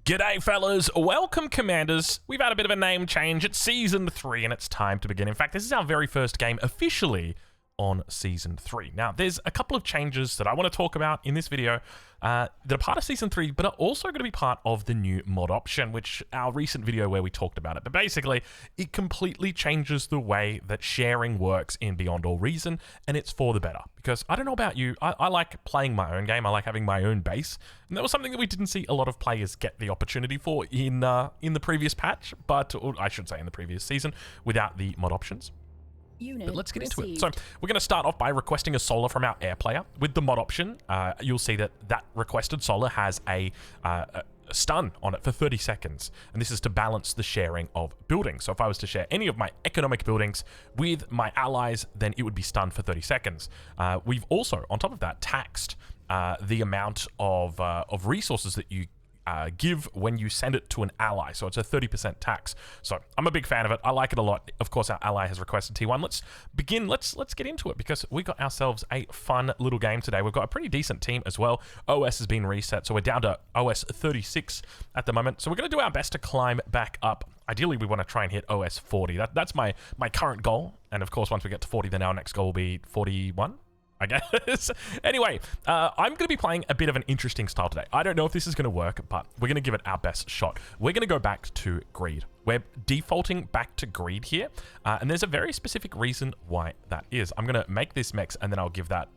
G'day fellas, welcome Commanders. We've had a bit of a name change. It's Season 3 and it's time to begin. In fact, this is our very first game officially on Season 3. Now, there's a couple of changes that I want to talk about in this video that are part of Season 3, but are also going to be part of the new mod option, which our recent video where we talked about it. But basically, it completely changes the way that sharing works in Beyond All Reason, and it's for the better. Because I don't know about you, I like playing my own game, I like having my own base, and that was something that we didn't see a lot of players get the opportunity for in the previous patch, or I should say in the previous season, without the mod options. But let's get into it. So we're going to start off by requesting a solar from our air player. With the mod option, you'll see that requested solar has a stun on it for 30 seconds. And this is to balance the sharing of buildings. So if I was to share any of my economic buildings with my allies, then it would be stunned for 30 seconds. We've also, on top of that, taxed the amount of resources that you give when you send it to an ally. So it's a 30% tax. So I'm a big fan of it. I like it a lot. Of course, our ally has requested T1. Let's begin. Let's get into it because we got ourselves a fun little game today. We've got a pretty decent team as well. OS has been reset, so we're down to OS 36 at the moment. So we're going to do our best to climb back up. Ideally, we want to try and hit OS 40. That's my current goal. And of course, once we get to 40, then our next goal will be 41. I guess. Anyway, I'm going to be playing a bit of an interesting style today. I don't know if this is going to work, but we're going to give it our best shot. We're going to go back to greed. We're defaulting back to greed here, and there's a very specific reason why that is. I'm going to make this mix, and then I'll give that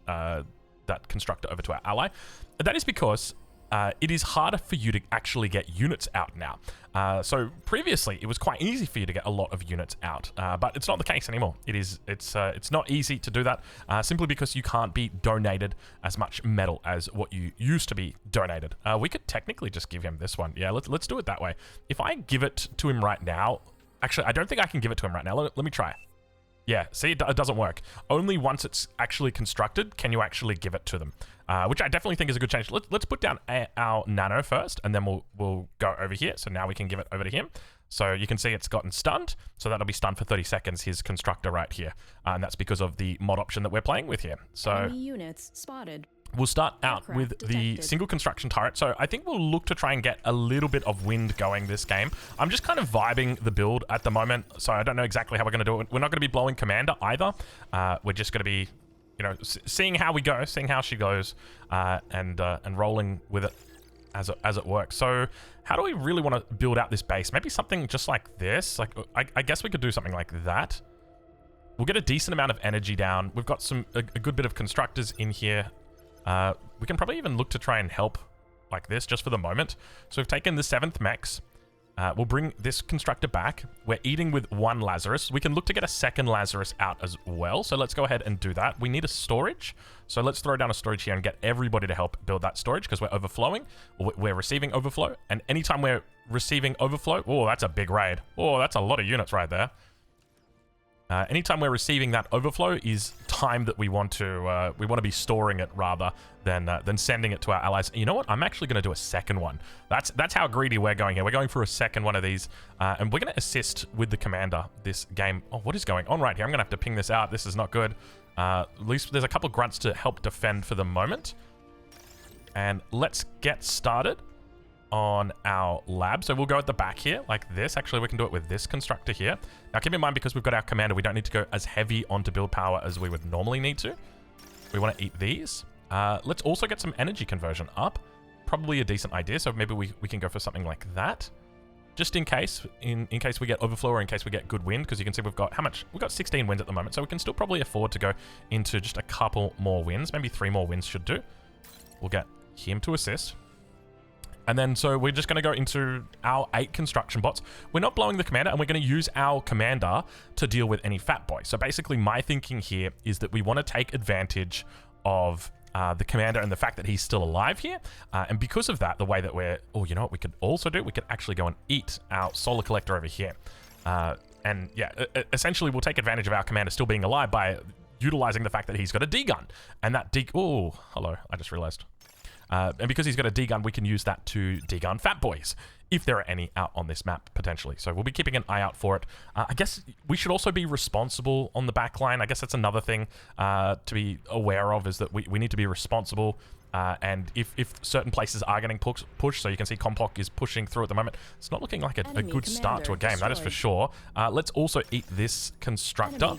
constructor over to our ally. That is because it is harder for you to actually get units out now. So previously, it was quite easy for you to get a lot of units out, but it's not the case anymore. It's not easy to do that simply because you can't be donated as much metal as what you used to be donated. We could technically just give him this one. Yeah, let's do it that way. If I give it to him right now, actually, I don't think I can give it to him right now. Let me try. Yeah, see, it doesn't work. Only once it's actually constructed can you actually give it to them, which I definitely think is a good change. Let's put down our nano first, and then we'll go over here. So now we can give it over to him. So you can see it's gotten stunned. So that'll be stunned for 30 seconds, his constructor right here. And that's because of the mod option that we're playing with here. So enemy units spotted. We'll start out with the single construction turret. So I think we'll look to try and get a little bit of wind going this game. I'm just kind of vibing the build at the moment, so I don't know exactly how we're going to do it. We're not going to be blowing Commander either. We're just going to be, seeing how we go, seeing how she goes, and rolling with it as it works. So how do we really want to build out this base? Maybe something just like this. Like I guess we could do something like that. We'll get a decent amount of energy down. We've got a good bit of constructors in here. We can probably even look to try and help like this just for the moment. So we've taken the 7th mechs. We'll bring this constructor back. We're eating with 1 Lazarus. We can look to get a 2nd Lazarus out as well. So let's go ahead and do that. We need a storage. So let's throw down a storage here and get everybody to help build that storage because we're overflowing. We're receiving overflow. And anytime we're receiving overflow, oh, that's a big raid. Oh, that's a lot of units right there. Anytime we're receiving that overflow is time that we want to be storing it rather than sending it to our allies. You know what? I'm actually going to do a 2nd one. That's how greedy we're going here. We're going for a 2nd one of these, and we're going to assist with the commander this game. Oh, what is going on right here? I'm going to have to ping this out. This is not good. At least there's a couple grunts to help defend for the moment. And let's get started on our lab. So we'll go at the back here like this. Actually, we can do it with this constructor here. Now keep in mind, because we've got our commander, we don't need to go as heavy onto build power as we would normally need to. We want to eat these. Let's also get some energy conversion up. Probably a decent idea. So maybe we can go for something like that. Just in case, in case we get overflow or in case we get good wind, because you can see we've got how much? We've got 16 winds at the moment, so we can still probably afford to go into just a couple more winds. Maybe 3 more winds should do. We'll get him to assist. And then, so we're just going to go into our 8 construction bots. We're not blowing the commander, and we're going to use our commander to deal with any fat boy. So basically, my thinking here is that we want to take advantage of the commander and the fact that he's still alive here. And because of that, the way that we're... Oh, you know what we could also do? We could actually go and eat our solar collector over here. And yeah, essentially, we'll take advantage of our commander still being alive by utilizing the fact that he's got a D-gun. And that D... Oh, hello. I just realized. And because he's got a D-gun, we can use that to D-gun fat boys, if there are any out on this map, potentially. So we'll be keeping an eye out for it. I guess we should also be responsible on the back line. I guess that's another thing to be aware of, is that we need to be responsible And if certain places are getting pushed, so you can see Compok is pushing through at the moment. It's not looking like a good start to a game, that is for sure. Let's also eat this constructor.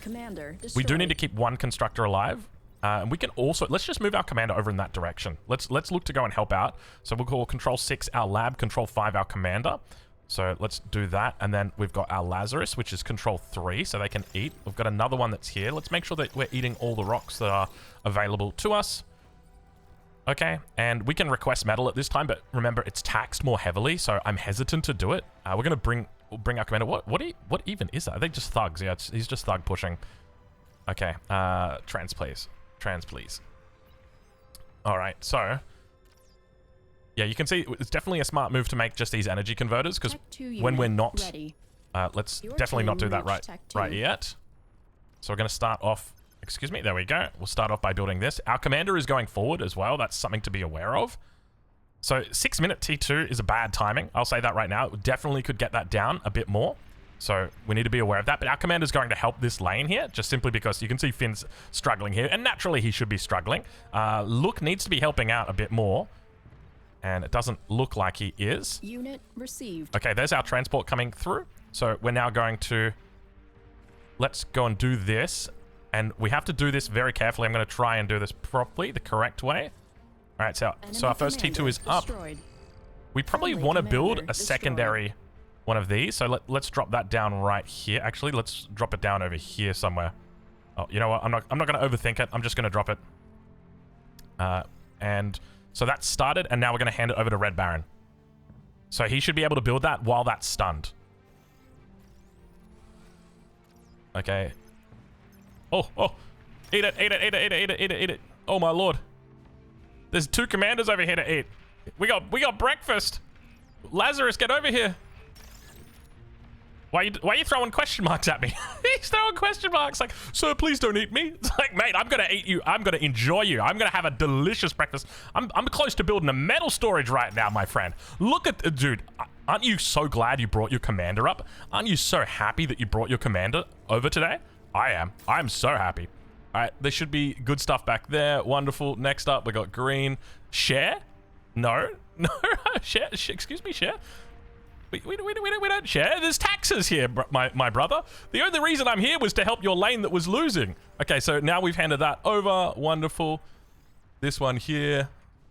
We do need to keep one constructor alive. And we can also, let's just move our commander over in that direction. Let's look to go and help out. So we'll call Control 6 our lab, Control 5 our commander. So let's do that. And then we've got our Lazarus, which is Control 3, so they can eat. We've got another one that's here. Let's make sure that we're eating all the rocks that are available to us. Okay, and we can request metal at this time, but remember, it's taxed more heavily, so I'm hesitant to do it. We're going to bring our commander. What even is that? Are they just thugs? Yeah, he's just thug pushing. Okay, trans, please. Trans, please. All right, so yeah, you can see it's definitely a smart move to make just these energy converters, because when we're not, let's definitely not do that right yet. So we're going to start off, excuse me, there we go. We'll start off by building this. Our commander is going forward as well. That's something to be aware of. So 6-minute T2 is a bad timing. I'll say that right now. We definitely could get that down a bit more. So we need to be aware of that. But our commander is going to help this lane here, just simply because you can see Finn's struggling here. And naturally, he should be struggling. Look needs to be helping out a bit more. And it doesn't look like he is. Unit received. Okay, there's our transport coming through. So we're now going to... Let's go and do this. And we have to do this very carefully. I'm going to try and do this properly, the correct way. All right, so our first T2 is up. We probably want to build a secondary one of these. So let's drop that down right here. Actually, let's drop it down over here somewhere. Oh, you know what? I'm not going to overthink it. I'm just going to drop it. And so that's started, and now we're going to hand it over to Red Baron. So he should be able to build that while that's stunned. Okay. Oh, eat it, eat it, eat it, eat it, eat it, eat it, eat it. Oh my lord. There's 2 commanders over here to eat. We got breakfast. Lazarus, get over here. Why are you throwing question marks at me? He's throwing question marks like, sir, please don't eat me. It's like, mate, I'm gonna eat you. I'm gonna enjoy you. I'm gonna have a delicious breakfast. I'm close to building a metal storage right now, my friend. Look at the dude. Aren't you so glad you brought your commander up? Aren't you so happy that you brought your commander over today? I am. I'm so happy. All right, there should be good stuff back there. Wonderful. Next up, we got green. Share? No. Share? Excuse me, share? We don't share. There's taxes here, my brother. The only reason I'm here was to help your lane that was losing. Okay, so now we've handed that over. Wonderful. This one here.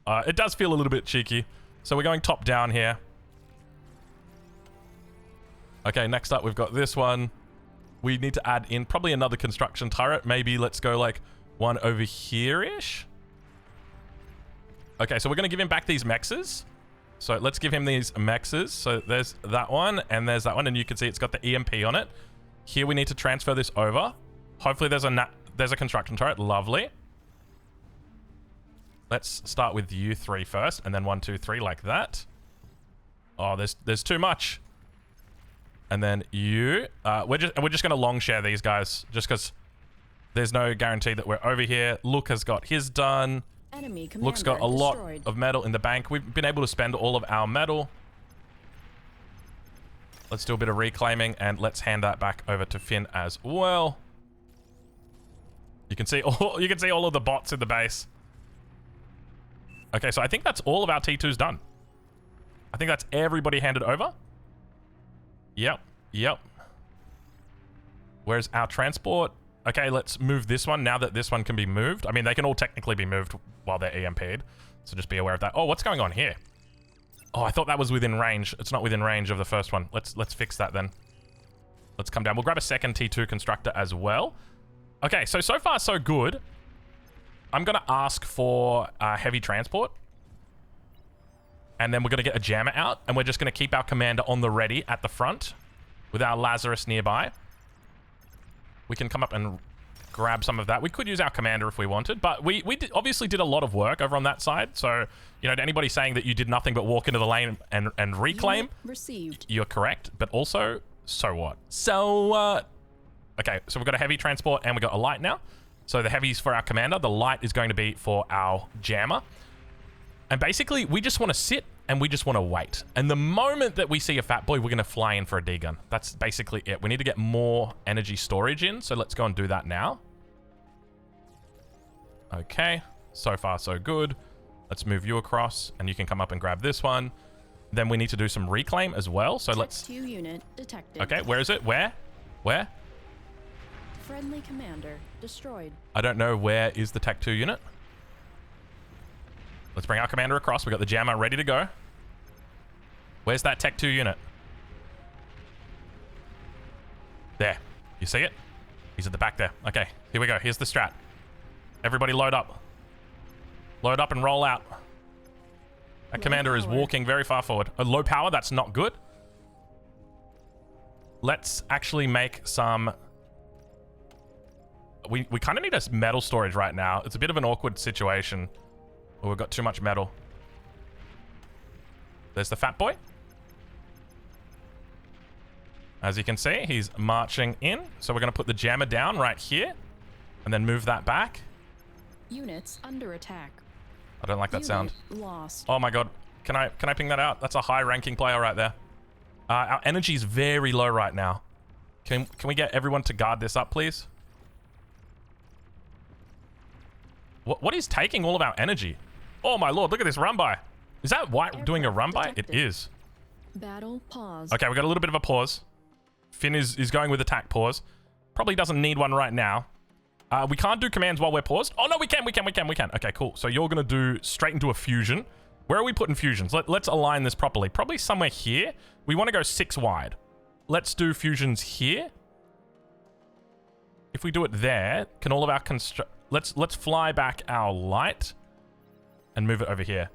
It does feel a little bit cheeky. So we're going top down here. Okay, next up we've got this one. We need to add in probably another construction turret. Maybe let's go like one over here-ish. Okay, so we're going to give him back these mexes. So let's give him these mexes. So there's that one and there's that one. And you can see it's got the EMP on it. Here we need to transfer this over. Hopefully there's a construction turret. Lovely. Let's start with you 3 first. And then 1, 2, 3 like that. Oh, there's too much. And then you, we're just gonna long share these guys, just because there's no guarantee that we're over here. Luke has got his done. Luke's got a lot of metal in the bank. We've been able to spend all of our metal. Let's do a bit of reclaiming and let's hand that back over to Finn as well. You can see all of the bots in the base. Okay, so I think that's all of our T2s done. I think that's everybody handed over. Yep. Where's our transport? Okay, let's move this one now that this one can be moved. I mean, they can all technically be moved while they're EMP'd, so just be aware of that. Oh, what's going on here? Oh, I thought that was within range. It's not within range of the first one. Let's fix that then. Let's come down. We'll grab a second T2 constructor as well. Okay, so far so good. I'm gonna ask for heavy transport. And then we're going to get a jammer out, and we're just going to keep our commander on the ready at the front with our Lazarus nearby. We can come up and grab some of that. We could use our commander if we wanted, but we obviously did a lot of work over on that side. So, you know, to anybody saying that you did nothing but walk into the lane and reclaim, you're correct. But also, so what? So, okay, so we've got a heavy transport and we've got a light now. So the heavy's for our commander. The light is going to be for our jammer. And basically, we just want to sit and we just want to wait. And the moment that we see a fat boy, we're going to fly in for a D-gun. That's basically it. We need to get more energy storage in, so let's go and do that now. Okay, so far so good. Let's move you across, and you can come up and grab this one. Then we need to do some reclaim as well. So let's... Tech 2 unit detected. Okay, where is it? Where? Where? Friendly commander destroyed. I don't know where is the Tech 2 unit. Let's bring our commander across. We got the jammer ready to go. Where's that Tech 2 unit? There. You see it? He's at the back there. Okay, here we go. Here's the strat. Everybody load up. Load up and roll out. That commander is walking very far forward. Low power, that's not good. Let's actually make some... We kind of need a metal storage right now. It's a bit of an awkward situation where we've got too much metal. There's the fat boy. As you can see, he's marching in. So we're going to put the jammer down right here and then move that back. Units under attack. I don't like that sound. Lost. Oh my god. Can I ping that out? That's a high ranking player right there. Our energy is very low right now. Can we get everyone to guard this up, please? What is taking all of our energy? Oh my lord, look at this run by. Is that White doing a run by? It is. Battle pause. Okay, we got a little bit of a pause. Finn is going with attack pause. Probably doesn't need one right now. We can't do commands while we're paused. Oh no, we can. Okay, cool. So you're gonna do straight into a fusion. Where are we putting fusions? Let's align this properly. Probably somewhere here. We want to go 6 wide. Let's do fusions here. If we do it there, can all of our let's fly back our light and move it over here.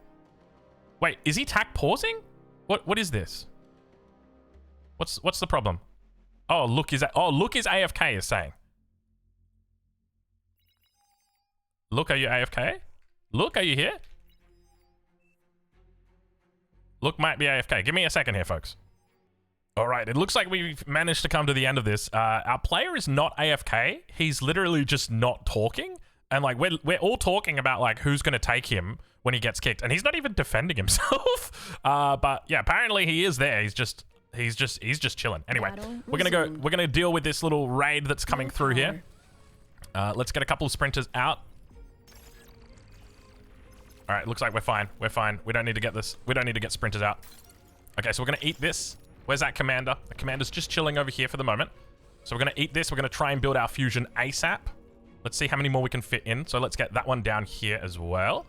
Wait, is he tack pausing? What is this? What's the problem? Oh, look is AFK is saying. Look, are you AFK? Look, are you here? Look might be AFK. Give me a second here, folks. All right, it looks like we've managed to come to the end of this. Our player is not AFK. He's literally just not talking. And like we're all talking about like who's going to take him when he gets kicked, and he's not even defending himself. But yeah, apparently he is there. He's just chilling. Anyway, we're gonna deal with this little raid that's coming through here. Let's get a couple of sprinters out. All right, looks like we're fine. We're fine. We don't need to get this. We don't need to get sprinters out. Okay, so we're gonna eat this. Where's that commander? The commander's just chilling over here for the moment. So we're gonna eat this. We're gonna try and build our fusion ASAP. Let's see how many more we can fit in. So let's get that one down here as well.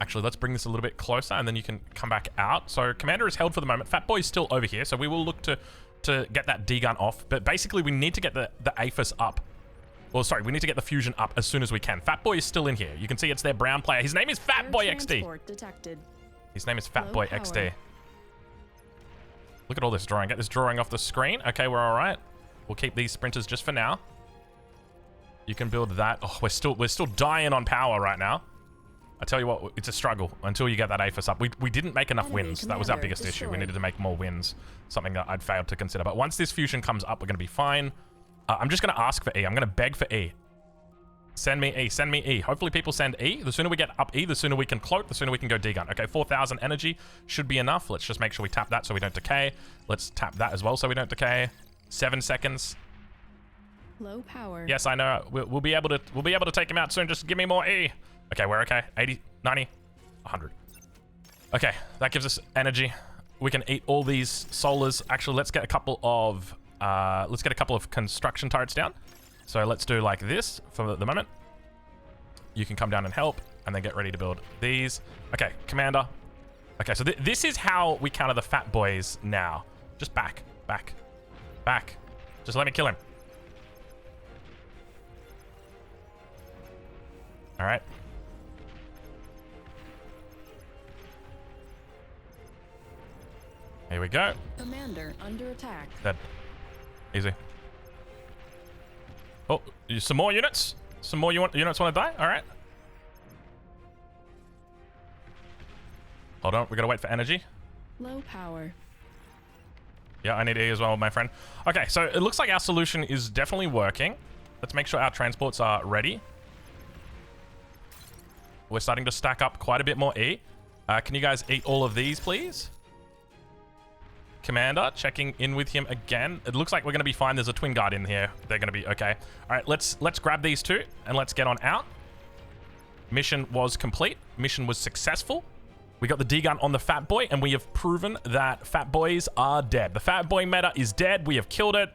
Actually, let's bring this a little bit closer and then you can come back out. So commander is held for the moment. Fat boy is still over here. So we will look to get that D-gun off. But basically we need to get the APHIS up. Well, sorry, we need to get the fusion up as soon as we can. Fat boy is still in here. You can see it's their brown player. His name is Fat Boy XD. Detected. His name is Fat Boy XD. Look at all this drawing. Get this drawing off the screen. Okay, we're all right. We'll keep these sprinters just for now. You can build that. Oh, we're still dying on power right now. I tell you what, it's a struggle until you get that APHIS up. We didn't make enough wins. That was our biggest issue. We needed to make more wins. Something that I'd failed to consider. But once this fusion comes up, we're going to be fine. I'm just going to ask for E. I'm going to beg for E. Send me E. Send me E. Hopefully people send E. The sooner we get up E, the sooner we can cloak, the sooner we can go D-gun. Okay, 4,000 energy should be enough. Let's just make sure we tap that so we don't decay. Let's tap that as well so we don't decay. 7 seconds. Low power. Yes, I know. We'll be able to take him out soon. Just give me more E. Okay, we're okay. 80, 90, 100. Okay, that gives us energy. We can eat all these solars. Actually, let's get a couple of construction turrets down. So let's do like this for the moment. You can come down and help, and then get ready to build these. Okay, commander. Okay, so this is how we counter the fat boys now. Just back. Just let me kill him. All right. Here we go. Commander under attack. Dead. Easy. Oh, some more units? Some more units want to die? All right. Hold on, we gotta wait for energy. Low power. Yeah, I need E as well, my friend. Okay, so it looks like our solution is definitely working. Let's make sure our transports are ready. We're starting to stack up quite a bit more E. Can you guys eat all of these, please? Commander, checking in with him again. It looks like we're going to be fine. There's a twin guard in here. They're going to be okay. All right, let's grab these two and let's get on out. mission was complete. Mission was successful. We got the D-gun on the Fat Boy, and we have proven that Fat Boys are dead. The Fat Boy meta is dead. We have killed it.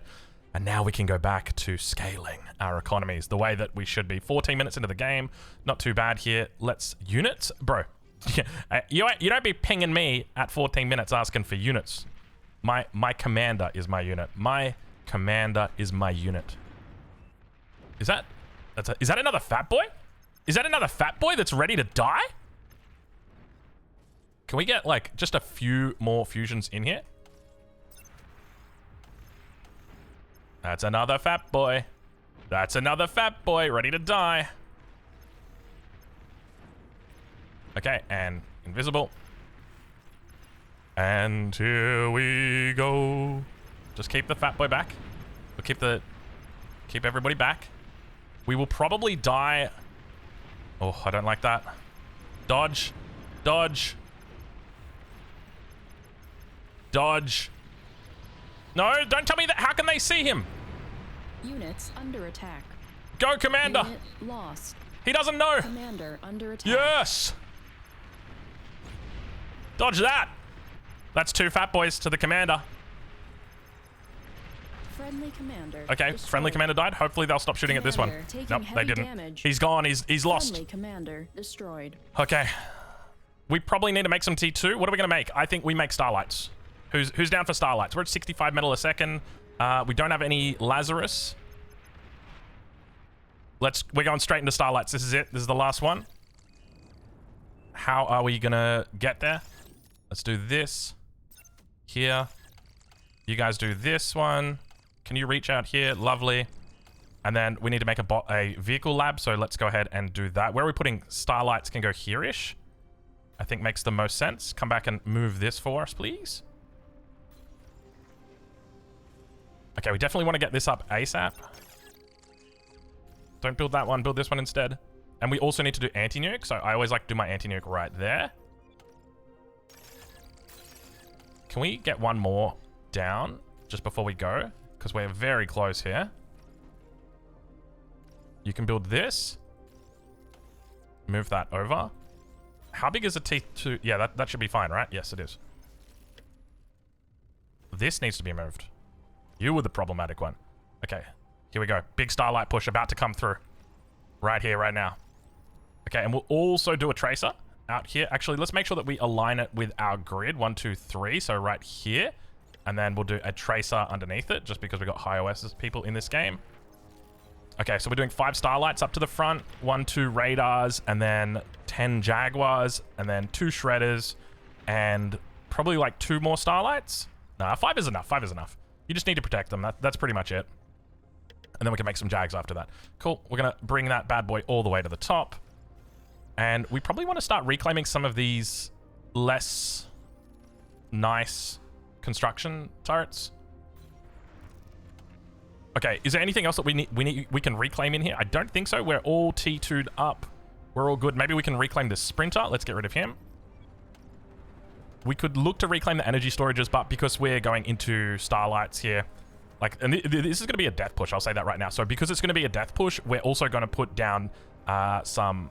And now we can go back to scaling our economies the way that we should be. 14 minutes into the game. Not too bad here. Let's... Units? Bro. You don't be pinging me at 14 minutes asking for units. My commander is my unit. My commander is my unit. Is that another Fat Boy? Is that another Fat Boy that's ready to die? Can we get, like, just a few more fusions in here? That's another Fat Boy. That's another Fat Boy ready to die. Okay, and invisible. And here we go. Just keep the Fat Boy back. We'll keep everybody back. We will probably die. Oh, I don't like that. Dodge. Dodge. Dodge. No, don't tell me that. How can they see him? Units under attack. Go, Commander. Unit lost. He doesn't know. Commander under attack. Yes. Dodge that. That's 2 Fat Boys to the Commander. Friendly Commander. Okay, destroyed. Friendly Commander died. Hopefully they'll stop shooting at this one. Taking Nope, they heavy didn't. damage. He's gone. He's lost. Friendly Commander destroyed. Okay. We probably need to make some T2. What are we going to make? I think we make Starlights. Who's down for Starlights? We're at 65 metal a second. We don't have any Lazarus. We're going straight into Starlights. This is it. This is the last one. How are we going to get there? Let's do this. Here. You guys do this one. Can you reach out here? Lovely. And then we need to make a vehicle lab, so let's go ahead and do that. Where are we putting Starlights can go here-ish. I think makes the most sense. Come back and move this for us, please. Okay, we definitely want to get this up ASAP. Don't build that one, build this one instead. And we also need to do anti-nuke, so I always like to do my anti-nuke right there. Can we get one more down just before we go? Because we're very close here. You can build this. Move that over. How big is a T2? Yeah, that should be fine, right? Yes, it is. This needs to be moved. You were the problematic one. Okay, here we go. Big Starlight push about to come through. Right here, right now. Okay, and we'll also do a tracer out here. Actually, let's make sure that we align it with our grid. 1, 2, 3. So right here. And then we'll do a tracer underneath it, just because we've got high OS people in this game. Okay, so we're doing 5 Starlights up to the front, 1, 2 radars, and then 10 Jaguars, and then 2 Shredders, and probably like 2 more Starlights. Nah, 5 is enough. 5 is enough. You just need to protect them. That's pretty much it. And then we can make some Jags after that. Cool. We're going to bring that bad boy all the way to the top. And we probably want to start reclaiming some of these less nice construction turrets. Okay, is there anything else that we can reclaim in here? I don't think so. We're all T2'd up. We're all good. Maybe we can reclaim this Sprinter. Let's get rid of him. We could look to reclaim the energy storages, but because we're going into Starlights here, like, and this is going to be a death push. I'll say that right now. So because it's going to be a death push, we're also going to put down some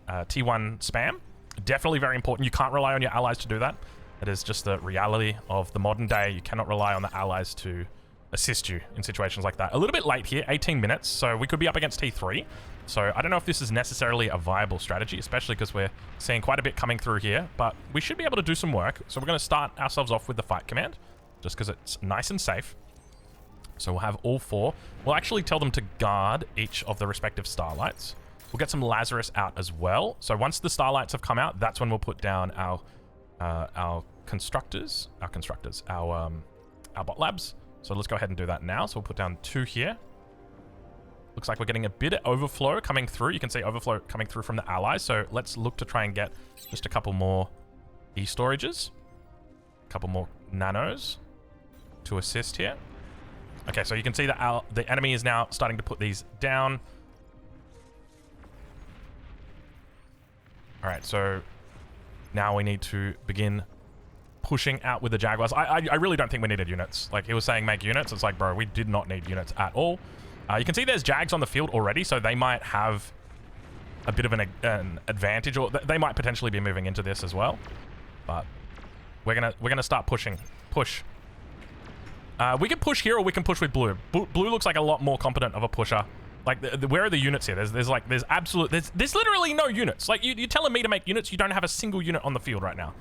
T1 spam. Definitely very important. You can't rely on your allies to do that. It is just the reality of the modern day. You cannot rely on the allies to assist you in situations like that. A little bit late here, 18 minutes, so we could be up against T3. So I don't know if this is necessarily a viable strategy, especially because we're seeing quite a bit coming through here, but we should be able to do some work. So we're going to start ourselves off with the fight command, just because it's nice and safe. So we'll have all 4. We'll actually tell them to guard each of the respective Starlights. We'll get some Lazarus out as well. So once the Starlights have come out, that's when we'll put down our bot labs. So let's go ahead and do that now. So we'll put down 2 here. Looks like we're getting a bit of overflow coming through. You can see overflow coming through from the allies. So let's look to try and get just a couple more E-storages. A couple more nanos to assist here. Okay, so you can see that the enemy is now starting to put these down. All right, so now we need to begin pushing out with the Jaguars. I really don't think we needed units. Like, he was saying make units. It's like, bro, we did not need units at all. You can see there's Jags on the field already, so they might have a bit of an advantage, or they might potentially be moving into this as well. But we're gonna start pushing. Push. We can push here, or we can push with blue. Blue looks like a lot more competent of a pusher. Like, where are the units here? There's literally no units. Like, you're telling me to make units, you don't have a single unit on the field right now.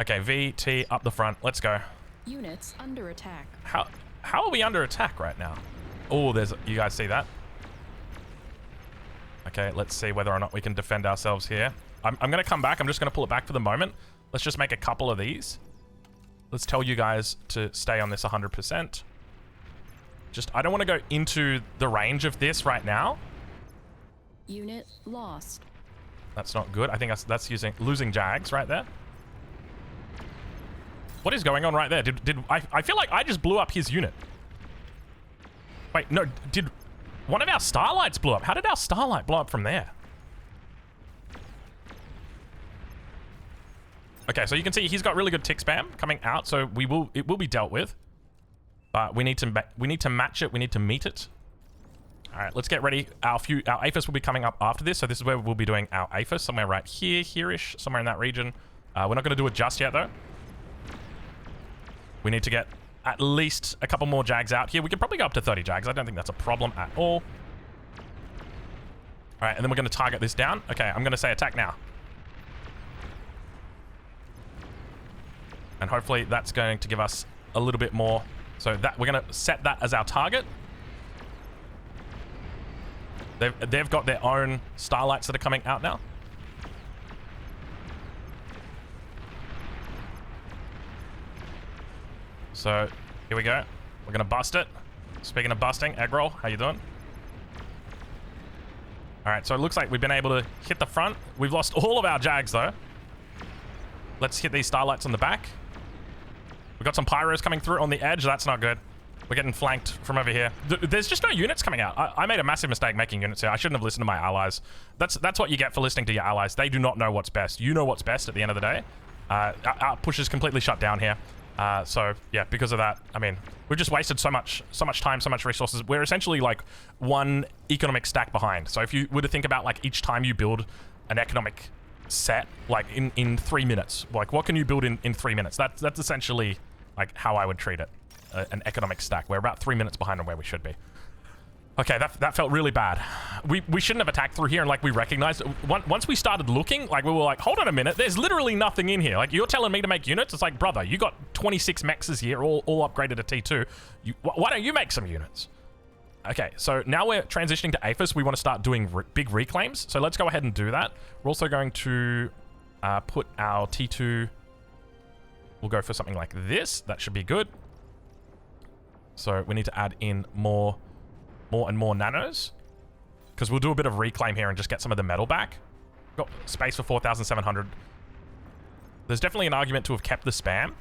Okay, VT up the front. Let's go. Units under attack. How are we under attack right now? Oh, you guys see that? Okay, let's see whether or not we can defend ourselves here. I'm going to come back. I'm just going to pull it back for the moment. Let's just make a couple of these. Let's tell you guys to stay on this 100%. I don't want to go into the range of this right now. Unit lost. That's not good. I think that's losing Jags right there. What is going on right there? I feel like I just blew up his unit. Wait, no, did one of our Starlights blow up? How did our Starlight blow up from there? Okay, so you can see he's got really good tick spam coming out, so it will be dealt with. But we need to match it. We need to meet it. All right, let's get ready. Our APHIS will be coming up after this, so this is where we'll be doing our APHIS, somewhere right here-ish, somewhere in that region. We're not going to do it just yet, though. We need to get at least a couple more Jags out here. We can probably go up to 30 Jags. I don't think that's a problem at all. All right, and then we're going to target this down. Okay, I'm going to say attack now. And hopefully that's going to give us a little bit more. So that we're going to set that as our target. They've got their own Starlights that are coming out now. So here we go. We're going to bust it. Speaking of busting, Eggroll, how you doing? All right, so it looks like we've been able to hit the front. We've lost all of our Jags, though. Let's hit these Starlights on the back. We've got some Pyros coming through on the edge. That's not good. We're getting flanked from over here. There's just no units coming out. I made a massive mistake making units here. I shouldn't have listened to my allies. That's what you get for listening to your allies. They do not know what's best. You know what's best at the end of the day. Our push is completely shut down here. So yeah, because of that, I mean, we've just wasted so much time, so much resources. We're essentially like one economic stack behind. So if you were to think about like each time you build an economic set, like in 3 minutes, like what can you build in 3 minutes? That's essentially like how I would treat it. An economic stack. We're about 3 minutes behind on where we should be. Okay, that felt really bad. We shouldn't have attacked through here, and like we recognized once we started looking, like we were like, hold on a minute, there's literally nothing in here. Like you're telling me to make units? It's like, brother, you got 26 mexes here, all upgraded to T2. Why don't you make some units? Okay, so now we're transitioning to APHIS. We want to start doing big reclaims. So let's go ahead and do that. We're also going to put our T2. We'll go for something like this. That should be good. So we need to add in more and more nanos, because we'll do a bit of reclaim here and just get some of the metal back. Got space for 4,700. There's definitely an argument to have kept the spam.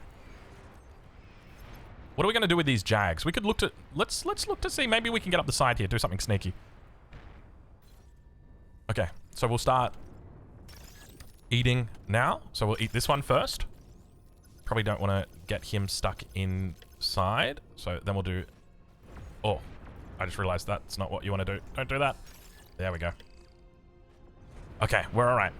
What are we going to do with these Jags? We could look to... Let's look to see. Maybe we can get up the side here, do something sneaky. Okay, so we'll start eating now. So we'll eat this one first. Probably don't want to get him stuck inside. So then we'll do... Oh, I just realized that's not what you want to do. Don't do that. There we go. Okay, we're all right.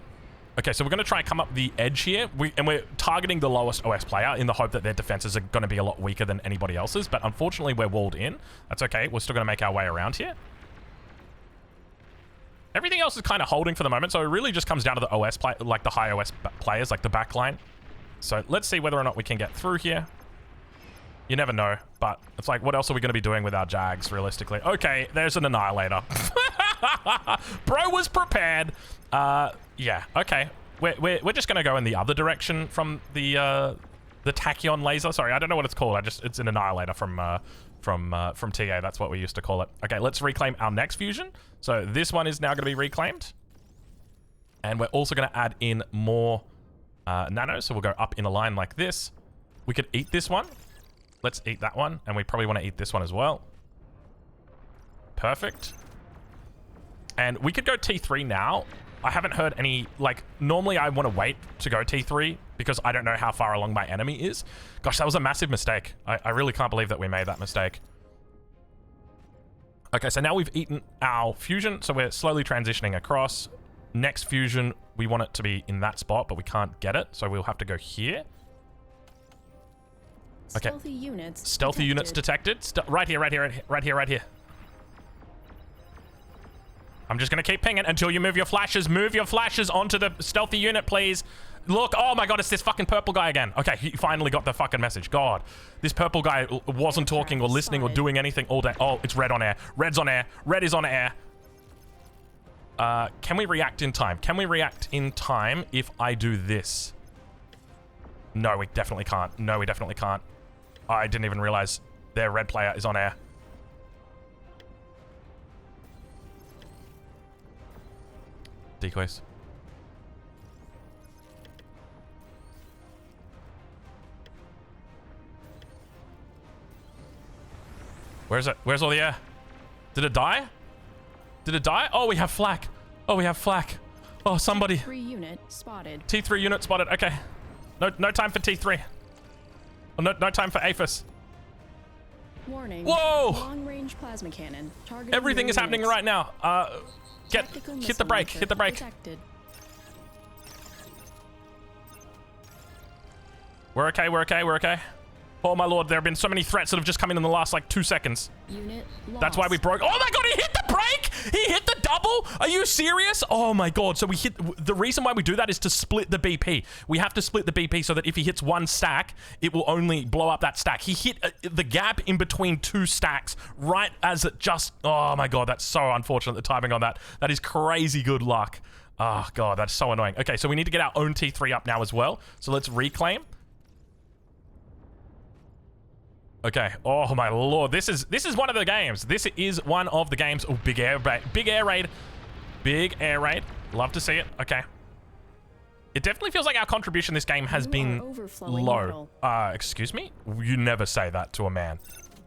Okay, so we're going to try and come up the edge here. We're targeting the lowest OS player in the hope that their defenses are going to be a lot weaker than anybody else's. But unfortunately, we're walled in. That's okay. We're still going to make our way around here. Everything else is kind of holding for the moment. So it really just comes down to the OS play, like the high OS players, like the backline. So let's see whether or not we can get through here. You never know, but it's like, what else are we going to be doing with our Jags, realistically? Okay, there's an Annihilator. Bro was prepared. Yeah, okay. We're just going to go in the other direction from the Tachyon laser. Sorry, I don't know what it's called. It's an Annihilator from TA. That's what we used to call it. Okay, let's reclaim our next fusion. So this one is now going to be reclaimed. And we're also going to add in more nanos. So we'll go up in a line like this. We could eat this one. Let's eat that one, and we probably want to eat this one as well. Perfect. And we could go T3 now. I haven't heard any, like, normally I want to wait to go T3 because I don't know how far along my enemy is. Gosh, that was a massive mistake. I really can't believe that we made that mistake. Okay, so now we've eaten our fusion, so we're slowly transitioning across. Next fusion, we want it to be in that spot, but we can't get it, so we'll have to go here. Okay. Stealthy units detected. Right here, right here, right here, right here. I'm just gonna keep pinging until you move your flashes. Move your flashes onto the stealthy unit, please. Look, oh my god, it's this fucking purple guy again. Okay, he finally got the fucking message. God, this purple guy wasn't talking or listening or doing anything all day. Oh, it's red on air. Red's on air. Red is on air. Can we react in time? Can we react in time if I do this? No, we definitely can't. No, we definitely can't. I didn't even realize their red player is on air. Decoys. Where's it? Where's all the air? Did it die? Did it die? Oh, we have flak. Oh, we have flak. Oh, somebody. T3 unit spotted. T3 unit spotted. Okay. No time for T3. Oh, no time for APHIS. Warning. Whoa! Long-range plasma cannon. Everything is happening right now. Hit the brake. Hit the brake. Detected. We're okay. We're okay. We're okay. Oh my lord, there have been so many threats that have just come in the last like 2 seconds. Unit lost. That's why we broke. Oh my god, he hit the brake! He hit the double! Are you serious? Oh my god, so we hit. The reason why we do that is to split the BP. We have to split the BP so that if he hits one stack, it will only blow up that stack. He hit the gap in between 2 stacks right as it just. Oh my god, that's so unfortunate, the timing on that. That is crazy good luck. Oh god, that's so annoying. Okay, so we need to get our own T3 up now as well. So let's reclaim. Okay. Oh my lord, this is one of the games. This is one of the games. Oh, big air raid, big air raid, big air raid. Love to see it. Okay. It definitely feels like our contribution this game has been low. Excuse me? You never say that to a man.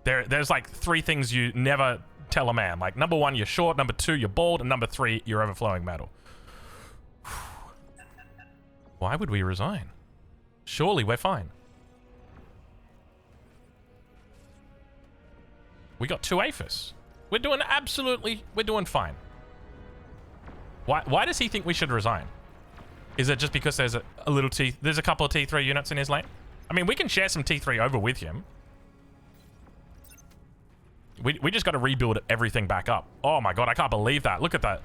There's like 3 things you never tell a man. Like number 1, you're short. Number 2, you're bald. And number 3, you're overflowing metal. Why would we resign? Surely we're fine. We got 2 APHIS. We're doing fine. Why does he think we should resign? Is it just because there's there's a couple of T3 units in his lane? I mean, we can share some T3 over with him. We just got to rebuild everything back up. Oh my god, I can't believe that. Look at that.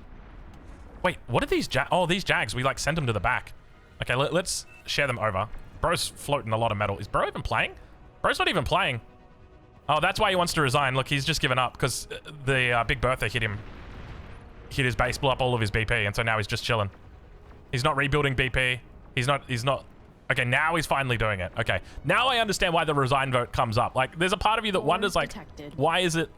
Wait, what are these these Jags, we like sent them to the back. Okay, let's share them over. Bro's floating a lot of metal. Is Bro even playing? Bro's not even playing. Oh, that's why he wants to resign. Look, he's just given up because the Big Bertha hit his base, blew up all of his BP, and so now he's just chilling. He's not rebuilding BP. He's not. Okay, now he's finally doing it. Okay, now I understand why the resign vote comes up. Like, there's a part of you that wonders, like, why is there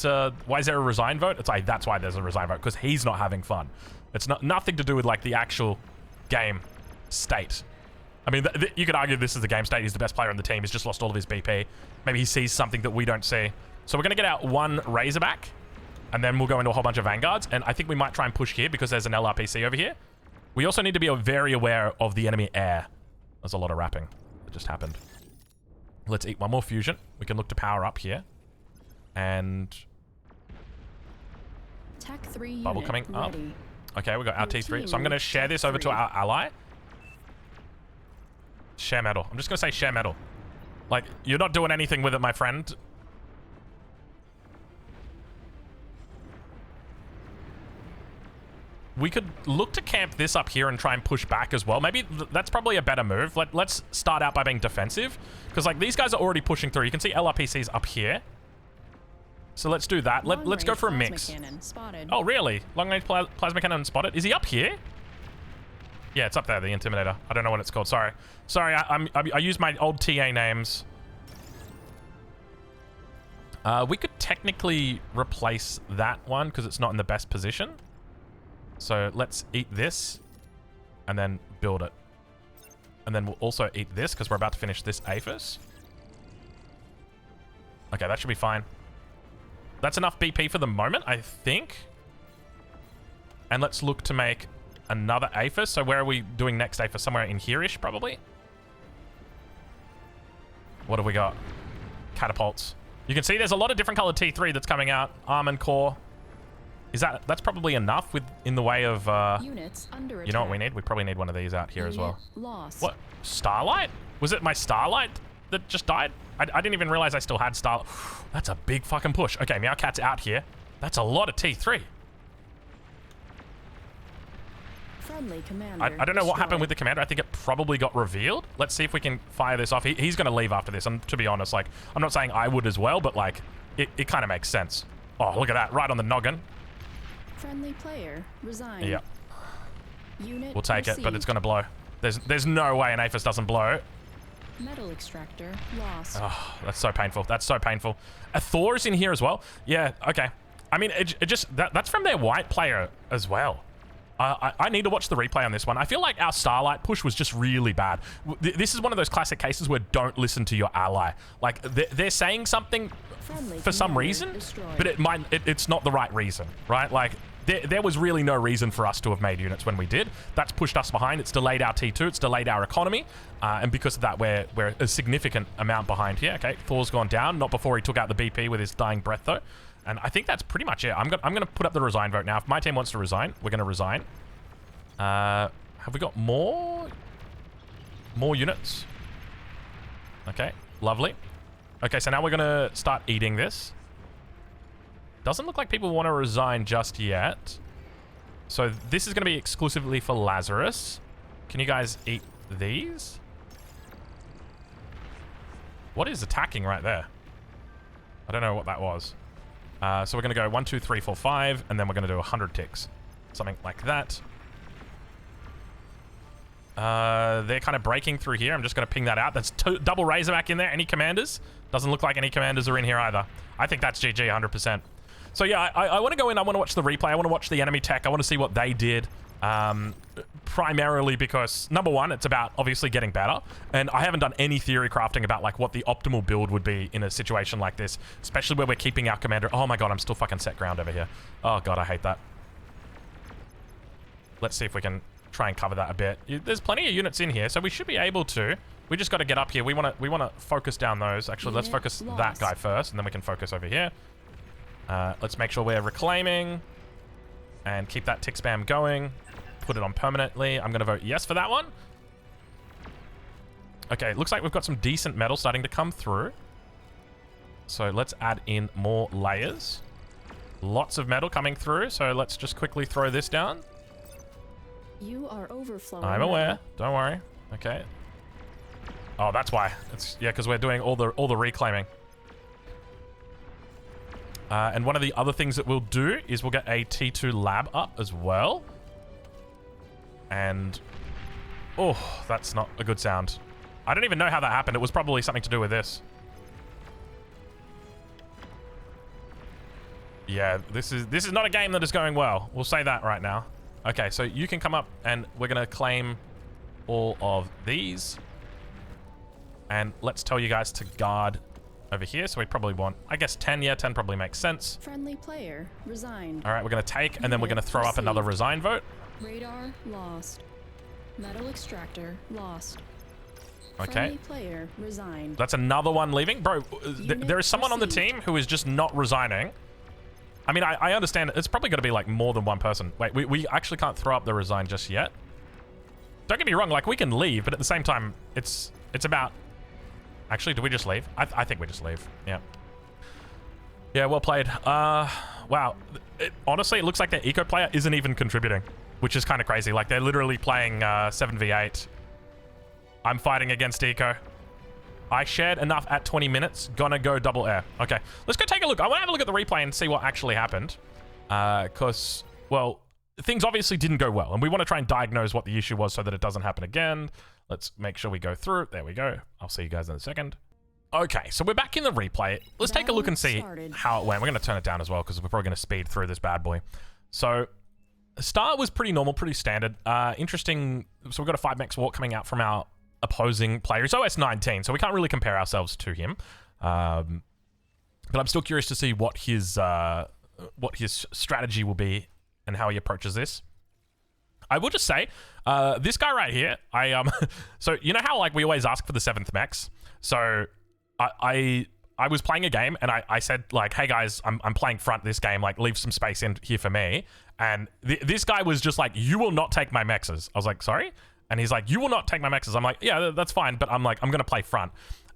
a resign vote? It's like, that's why there's a resign vote, because he's not having fun. It's nothing to do with, like, the actual game state. I mean, you could argue this is the game state. He's the best player on the team. He's just lost all of his BP. Maybe he sees something that we don't see. So we're going to get out 1 Razorback, and then we'll go into a whole bunch of Vanguards. And I think we might try and push here because there's an LRPC over here. We also need to be very aware of the enemy air. There's a lot of rapping that just happened. Let's eat 1 more fusion. We can look to power up here. And... Tech 3 bubble coming up. Okay, we got our T3. So I'm going to share this over to our ally. Share metal. I'm just gonna say share metal. Like, you're not doing anything with it, my friend. We could look to camp this up here and try and push back as well. Maybe that's probably a better move. Let's start out by being defensive. Because, like, these guys are already pushing through. You can see LRPCs up here. So let's do that. Let's go for a mix. Oh, really? Long-range plasma cannon spotted. Is he up here? Yeah, it's up there, the Intimidator. I don't know what it's called. Sorry. Sorry, I used my old TA names. We could technically replace that one because it's not in the best position. So let's eat this and then build it. And then we'll also eat this because we're about to finish this APHIS. Okay, that should be fine. That's enough BP for the moment, I think. And let's look to make another APHIS. So where are we doing next APHIS? Somewhere in here-ish, probably. What have we got? Catapults. You can see there's a lot of different colored T3 that's coming out. Armor core. That's probably enough in the way of, Units under attack. you know what we need? We probably need one of these out here as well. Lost. What? Starlight? Was it my Starlight that just died? I didn't even realize I still had Starlight. That's a big fucking push. Okay, Meowcat's out here. That's a lot of T3. Friendly commander I don't know what happened destroyed. with the commander. I think it probably got revealed. Let's see if we can fire this off. He's going to leave after this. And to be honest, like, I'm not saying I would as well, but like, it kind of makes sense. Oh, look at that. Right on the noggin. Friendly player resigned. Yeah. Unit We'll take it, but received. it's going to blow. There's no way an Aphis doesn't blow. Metal extractor lost. Oh, that's so painful. That's so painful. A Thor's in here as well. Yeah, okay. I mean, it just... That's from their white player as well. I need to watch the replay on this one. I feel like our Starlight push was just really bad. This is one of those classic cases where don't listen to your ally. Like, they're saying something Friendly for some commander reason, destroyed. but it's not the right reason, right? Like, there was really no reason for us to have made units when we did. That's pushed us behind. It's delayed our T2. It's delayed our economy. And because of that, we're a significant amount behind here. Okay, Thor's gone down. Not before he took out the BP with his dying breath, though. And I think that's pretty much it. I'm gonna put up the resign vote now. If my team wants to resign, we're gonna resign. Have we got more units? Okay, lovely. Okay, so now we're gonna start eating this. Doesn't look like people want to resign just yet. So this is gonna be exclusively for Lazarus. Can you guys eat these? What is attacking right there? I don't know what that was. So we're going to go 1, 2, 3, 4, 5, and then we're going to do 100 ticks. Something like that. They're kind of breaking through here. I'm just going to ping that out. That's double Razorback in there. Any commanders? Doesn't look like any commanders are in here either. I think that's GG 100%. So yeah, I want to go in. I want to watch the replay. I want to watch the enemy tech. I want to see what they did. Primarily because, number one, it's about obviously getting better. And I haven't done any theory crafting about like what the optimal build would be in a situation like this. Especially where we're keeping our commander. Oh my god, I'm still fucking set ground over here. Oh god, I hate that. Let's see if we can try and cover that a bit. There's plenty of units in here, so we should be able to. We just got to get up here. We want to focus down those. Actually, let's focus that guy first, and then we can focus over here. Let's make sure we're reclaiming. And keep that tick spam going. Put it on permanently. I'm going to vote yes for that one. Okay, looks like we've got some decent metal starting to come through. So let's add in more layers. Lots of metal coming through, so let's just quickly throw this down. You are overflowing. I'm aware. Don't worry. Okay. Oh, that's why. It's because we're doing all the reclaiming. And one of the other things that we'll do is we'll get a T2 lab up as well. And oh, that's not a good sound. I don't even know how that happened. It was probably something to do with this. Yeah, this is not a game that is going well. We'll say that right now. Okay, so you can come up and we're going to claim all of these. And let's tell you guys to guard over here. So we probably want, I guess, 10. Yeah, 10 probably makes sense. Friendly player resigned. All right, we're going to take, and then we're going to throw up another resign vote. Radar lost. Metal extractor lost. Okay. Friendly player resigned. That's another one leaving. Bro, there is someone on the team who is just not resigning. I mean, I understand. It's probably going to be like more than one person. Wait, we actually can't throw up the resign just yet. Don't get me wrong. Like, we can leave, but at the same time, it's about... Actually, do we just leave? I think we just leave. Yeah. Yeah, well played. Wow. Honestly, it looks like their eco player isn't even contributing, which is kind of crazy. Like, they're literally playing 7v8. I'm fighting against eco. I shared enough at 20 minutes. Gonna go double air. Okay, let's go take a look. I want to have a look at the replay and see what actually happened. Because, well, things obviously didn't go well. And we want to try and diagnose what the issue was so that it doesn't happen again. Let's make sure we go through it. There we go. I'll see you guys in a second. Okay, so we're back in the replay. Let's take a look and see how it went. We're going to turn it down as well because we're probably going to speed through this bad boy. So, start was pretty normal, pretty standard. Interesting. So we've got a 5-max walk coming out from our opposing player. He's OS 19, so we can't really compare ourselves to him. But I'm still curious to see what his strategy will be and how he approaches this. I will just say, this guy right here, so you know how like we always ask for the 7th max? So I I was playing a game and I said like, hey guys, I'm playing front this game, like leave some space in here for me. And this guy was just like, you will not take my mexes. I was like, sorry? And he's like, you will not take my mexes. I'm like, yeah, that's fine. But I'm like, I'm going to play front.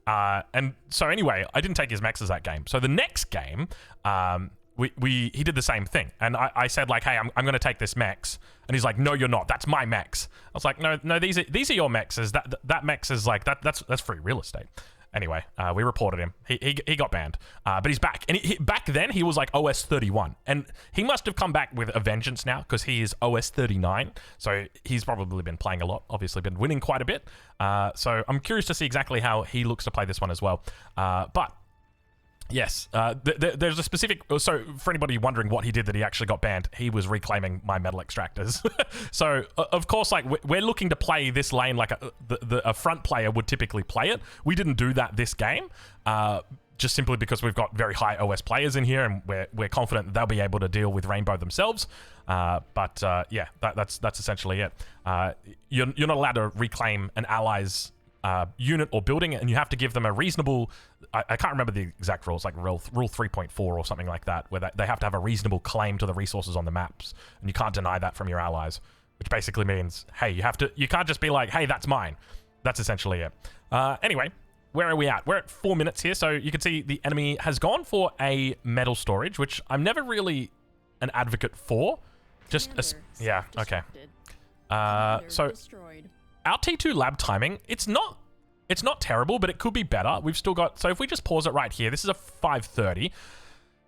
And so anyway, I didn't take his mexes that game. So the next game, he did the same thing. And I said like, hey, I'm going to take this mex. And he's like, no, you're not. That's my mex. I was like, no, these are your mexes. That mex is like, that's free real estate. Anyway, we reported him. He got banned, but he's back. And back then, he was like OS 31. And he must have come back with a vengeance now because he is OS 39. So he's probably been playing a lot, obviously been winning quite a bit. So I'm curious to see exactly how he looks to play this one as well. But yes, there's a specific... So for anybody wondering what he did that he actually got banned, he was reclaiming my metal extractors. So, of course, like we're looking to play this lane like a front player would typically play it. We didn't do that this game, just simply because we've got very high OS players in here and we're confident that they'll be able to deal with Rainbow themselves. But yeah, that's essentially it. You're not allowed to reclaim an ally's unit or building, and you have to give them a reasonable... I can't remember the exact rules, like rule 3.4 or something like that, where they have to have a reasonable claim to the resources on the maps, and you can't deny that from your allies, which basically means, hey, you can't just be like, hey, that's mine. That's essentially it. Anyway, where are we at? We're at 4 minutes here, so you can see the enemy has gone for a metal storage, which I'm never really an advocate for. Just yeah, okay. So destroyed. our T2 lab timing, it's not terrible, but it could be better. We've still got... So if we just pause it right here, this is a 5:30,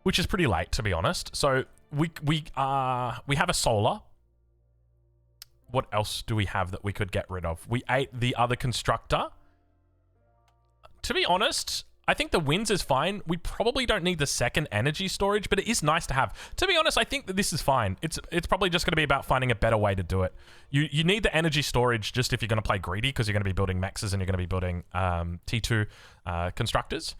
which is pretty late, to be honest. So we have a solar. What else do we have that we could get rid of? We ate the other constructor. To be honest, I think the winds is fine. We probably don't need the second energy storage, but it is nice to have. To be honest, I think that this is fine. It's probably just going to be about finding a better way to do it. You need the energy storage just if you're going to play greedy, because you're going to be building mexes and you're going to be building T2 constructors.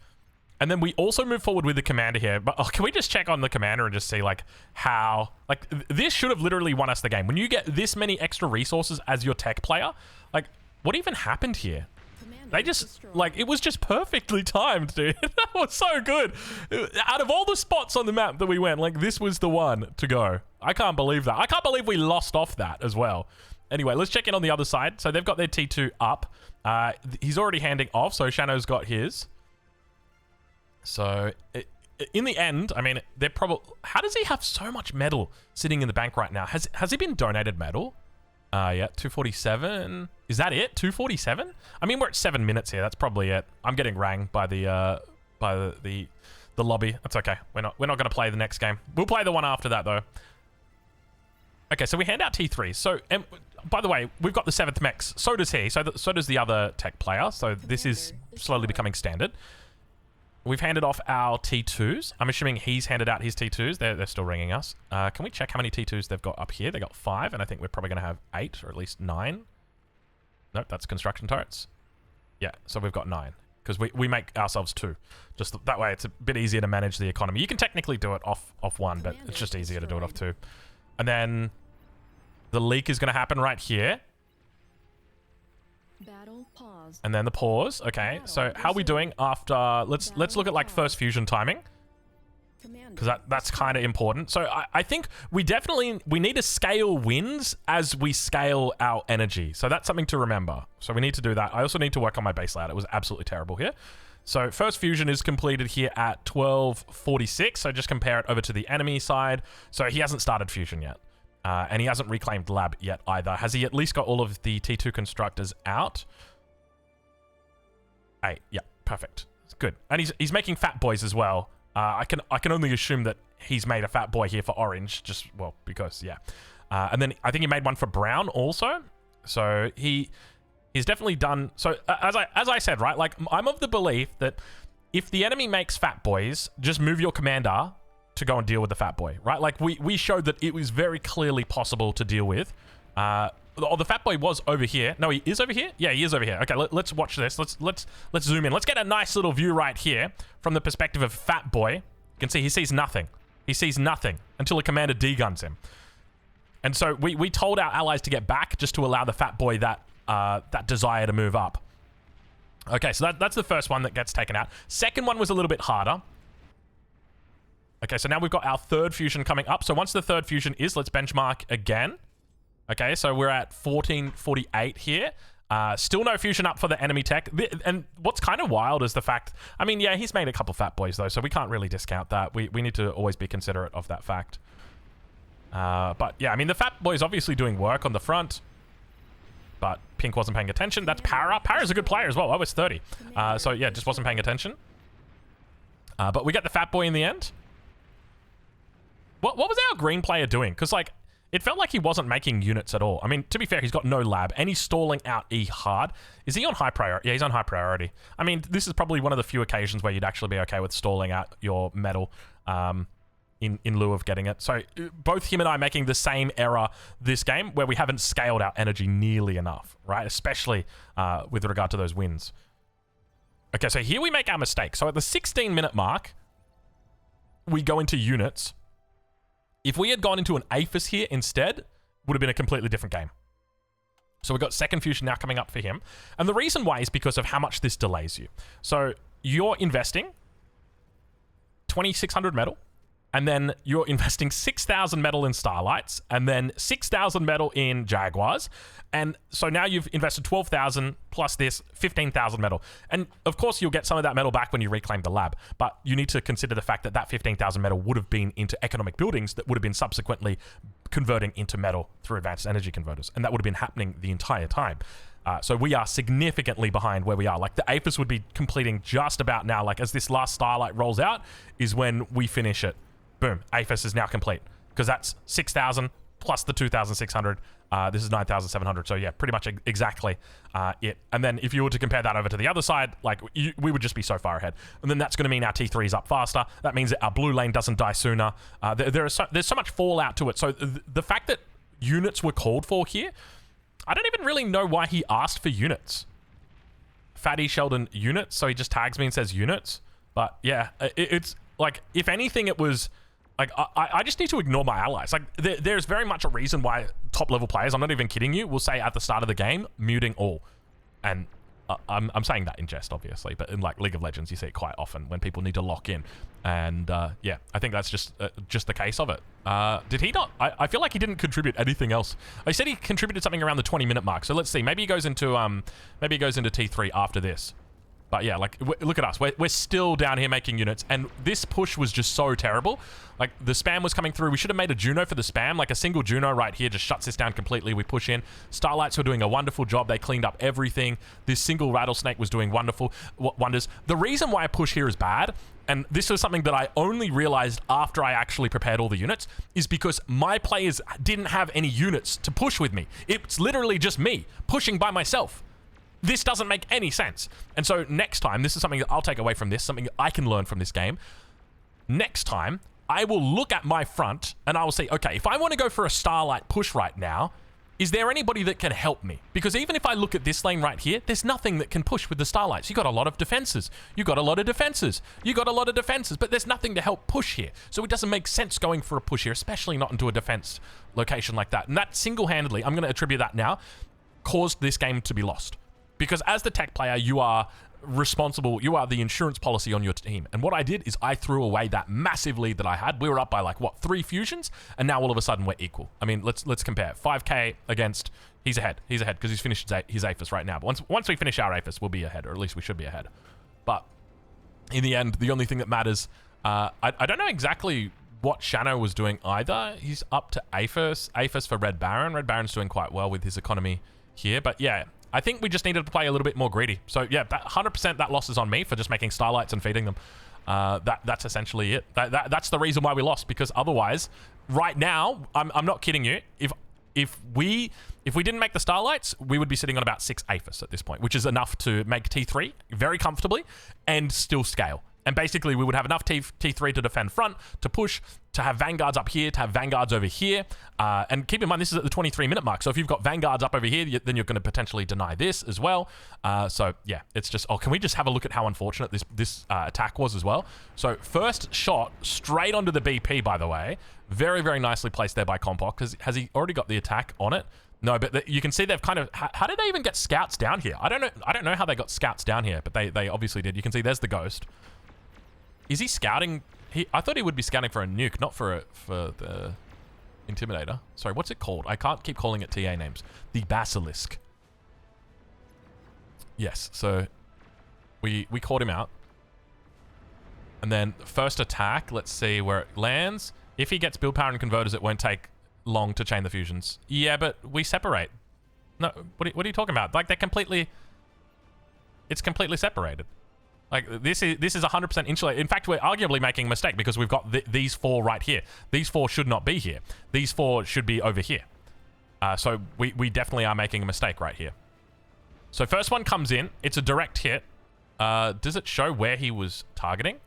And then we also move forward with the commander here. But can we just check on the commander and just see like how... Like this should have literally won us the game. When you get this many extra resources as your tech player, like what even happened here? They just, like, it was just perfectly timed, dude. That was so good. Out of all the spots on the map that we went, like, this was the one to go. I can't believe that. I can't believe we lost off that as well. Anyway, let's check in on the other side. So they've got their T2 up. He's already handing off, so Shano's got his. So, in the end, I mean, they're probably... How does he have so much metal sitting in the bank right now? Has he been donated metal? Yeah, 247. Is that it? 247? I mean, we're at 7 minutes here. That's probably it. I'm getting rang by the lobby. That's okay. We're not going to play the next game. We'll play the one after that though. Okay, so we hand out T3. So, by the way, we've got the 7th mex. So does he. So does the other tech player. So this is slowly becoming standard. We've handed off our T2s. I'm assuming he's handed out his T2s. They're still ringing us. Can we check how many T2s they've got up here? They got 5, and I think we're probably going to have 8 or at least 9. Nope, that's construction turrets. Yeah, so we've got 9 because we make ourselves 2. Just that way, it's a bit easier to manage the economy. You can technically do it off 1, but it's just easier to do it off 2. And then the leak is going to happen right here. Battle pause. And then the pause. Okay, so how are we doing after... Let's look at like first fusion timing, because that's kind of important. So I think we need to scale wins as we scale our energy. So that's something to remember. So we need to do that. I also need to work on my base layout. It was absolutely terrible here. So first fusion is completed here at 12:46. So just compare it over to the enemy side. So he hasn't started fusion yet. And he hasn't reclaimed lab yet either. Has he at least got all of the T2 constructors out? 8. Yeah, perfect. Good. And he's making fat boys as well. I can only assume that he's made a fat boy here for orange, just, well, because, yeah. And then I think he made one for brown also. So he's definitely done... So as I said, right, like I'm of the belief that if the enemy makes fat boys, just move your commander to go and deal with the fat boy, right? Like we showed that it was very clearly possible to deal with. The fat boy was over here. No, he is over here. Yeah, he is over here. Okay, let's watch this. Let's zoom in. Let's get a nice little view right here from the perspective of fat boy. You can see he sees nothing. He sees nothing until a commander D-guns him. And so we told our allies to get back just to allow the fat boy that desire to move up. Okay, so that's the first one that gets taken out. Second one was a little bit harder. Okay, so now we've got our third fusion coming up. So once the third fusion is, let's benchmark again. Okay, so we're at 1448 here. Still no fusion up for the enemy tech. And what's kind of wild is the fact, I mean, yeah, he's made a couple fat boys though, so we can't really discount that. We need to always be considerate of that fact. But yeah, I mean, the fat boy's obviously doing work on the front. But Pink wasn't paying attention. That's Para. Para's a good player as well. I was 30. So yeah, just wasn't paying attention. But we get the fat boy in the end. What was our green player doing? Because like, it felt like he wasn't making units at all. I mean, to be fair, he's got no lab and he's stalling out E hard. Is he on high priority? Yeah, he's on high priority. I mean, this is probably one of the few occasions where you'd actually be okay with stalling out your metal. In lieu of getting it. So both him and I making the same error this game where we haven't scaled our energy nearly enough, right? Especially with regard to those wins. Okay, so here we make our mistake. So at the 16-minute mark, we go into units. If we had gone into an Aphis here instead, would have been a completely different game. So we've got second fusion now coming up for him. And the reason why is because of how much this delays you. So you're investing 2,600 metal. And then you're investing 6,000 metal in Starlights, and then 6,000 metal in Jaguars. And so now you've invested 12,000 plus this 15,000 metal. And of course, you'll get some of that metal back when you reclaim the lab. But you need to consider the fact that that 15,000 metal would have been into economic buildings that would have been subsequently converting into metal through advanced energy converters. And that would have been happening the entire time. So we are significantly behind where we are. Like the Aphis would be completing just about now. Like as this last Starlight rolls out is when we finish it. Boom, Aphis is now complete because that's 6,000 plus the 2,600. This is 9,700. So yeah, pretty much exactly it. And then if you were to compare that over to the other side, like we would just be so far ahead. And then that's going to mean our T3 is up faster. That means that our blue lane doesn't die sooner. There's so much fallout to it. So the fact that units were called for here, I don't even really know why he asked for units. Fatty Sheldon units. So he just tags me and says units. But yeah, it's like, if anything, it was... Like, I just need to ignore my allies. Like, there's very much a reason why top-level players, I'm not even kidding you, will say at the start of the game, muting all. And I'm saying that in jest, obviously, but in, like, League of Legends, you see it quite often when people need to lock in. And, yeah, I think that's just the case of it. Did he not? I feel like he didn't contribute anything else. I said he contributed something around the 20-minute mark, so let's see. Maybe he goes into T3 after this. But yeah, like, look at us. We're still down here making units, and this push was just so terrible. Like, the spam was coming through. We should have made a Juno for the spam. Like, a single Juno right here just shuts this down completely. We push in. Starlights were doing a wonderful job. They cleaned up everything. This single Rattlesnake was doing wonderful wonders. The reason why a push here is bad, and this was something that I only realized after I actually prepared all the units, is because my players didn't have any units to push with me. It's literally just me pushing by myself. This doesn't make any sense. And so next time, this is something that I'll take away from this, something I can learn from this game. Next time, I will look at my front and I will say, okay, if I want to go for a Starlight push right now, is there anybody that can help me? Because even if I look at this lane right here, there's nothing that can push with the Starlights. You got a lot of defenses. You got a lot of defenses. You got a lot of defenses, but there's nothing to help push here. So it doesn't make sense going for a push here, especially not into a defense location like that. And that single-handedly, I'm going to attribute that now, caused this game to be lost. Because as the tech player, you are responsible, you are the insurance policy on your team. And what I did is I threw away that massive lead that I had. We were up by like, what, 3 fusions? And now all of a sudden we're equal. I mean, let's compare. 5k against, he's ahead. He's ahead because he's finished his Aphis right now. But once we finish our Aphis, we'll be ahead, or at least we should be ahead. But in the end, the only thing that matters, I don't know exactly what Shano was doing either. He's up to Aphis for Red Baron. Red Baron's doing quite well with his economy here. But yeah, I think we just needed to play a little bit more greedy. So yeah, that 100% that loss is on me for just making Starlights and feeding them. That's essentially it. That's the reason why we lost, because otherwise, right now, I'm not kidding you. If we didn't make the Starlights, we would be sitting on about 6 Aphis at this point, which is enough to make T3 very comfortably and still scale. And basically, we would have enough T3 to defend front, to push, to have Vanguards up here, to have Vanguards over here. And keep in mind, this is at the 23-minute mark. So if you've got Vanguards up over here, then you're going to potentially deny this as well. So yeah, it's just... Oh, can we just have a look at how unfortunate this attack was as well? So first shot, straight onto the BP, by the way. Very, very nicely placed there by Compok. Has he already got the attack on it? No, but you can see they've kind of... How did they even get scouts down here? I don't know how they got scouts down here, but they obviously did. You can see there's the ghost. Is he scouting? I thought he would be scouting for a nuke, not for the intimidator. Sorry, what's it called? I can't keep calling it TA names. The basilisk. Yes, so we caught him out. And then first attack, let's see where it lands. If he gets build power and converters, it won't take long to chain the fusions. Yeah, but we separate. No, what are you talking about? Like, they're completely... It's completely separated. Like, this is 100% insulated. In fact, we're arguably making a mistake because we've got these 4 right here. These 4 should not be here. These 4 should be over here. So we definitely are making a mistake right here. So first one comes in. It's a direct hit. Does it show where he was targeting?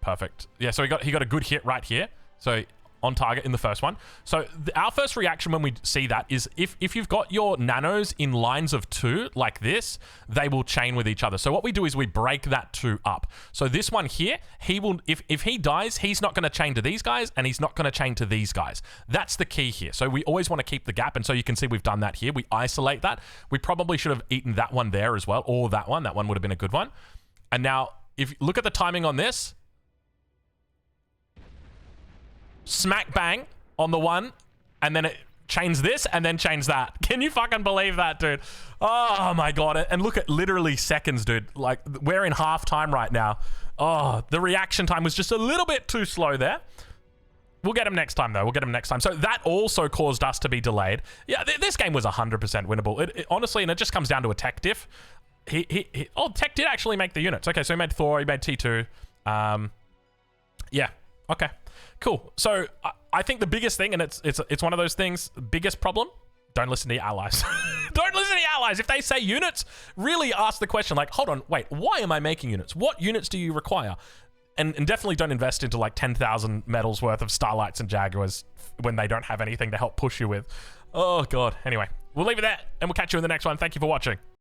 Perfect. Yeah, so he got a good hit right here. So on target in the first one. So our first reaction when we see that is if you've got your nanos in lines of 2 like this, they will chain with each other. So what we do is we break that 2 up. So this one here, he will, if he dies, he's not going to chain to these guys and he's not going to chain to these guys. That's the key here. So we always want to keep the gap. And so you can see we've done that here. We isolate that. We probably should have eaten that one there as well, or that one. That one would have been a good one. And now if you look at the timing on this, smack bang on the one, and then it chains this and then chains that. Can you fucking believe that, dude? Oh my god. And look at literally seconds, dude. Like, we're in half time right now. Oh, the reaction time was just a little bit too slow there. We'll get him next time, though. We'll get him next time. So that also caused us to be delayed. Yeah, this game was 100% winnable. It honestly, and it just comes down to a tech diff. Oh, tech did actually make the units. Okay, so he made Thor, he made T2. Yeah, okay. Cool. So I think the biggest thing, and it's one of those things, biggest problem, don't listen to your allies. Don't listen to your allies. If they say units, really ask the question, like, hold on, wait, why am I making units? What units do you require? And definitely don't invest into like 10,000 medals worth of Starlights and Jaguars when they don't have anything to help push you with. Oh, God. Anyway, we'll leave it there, and we'll catch you in the next one. Thank you for watching.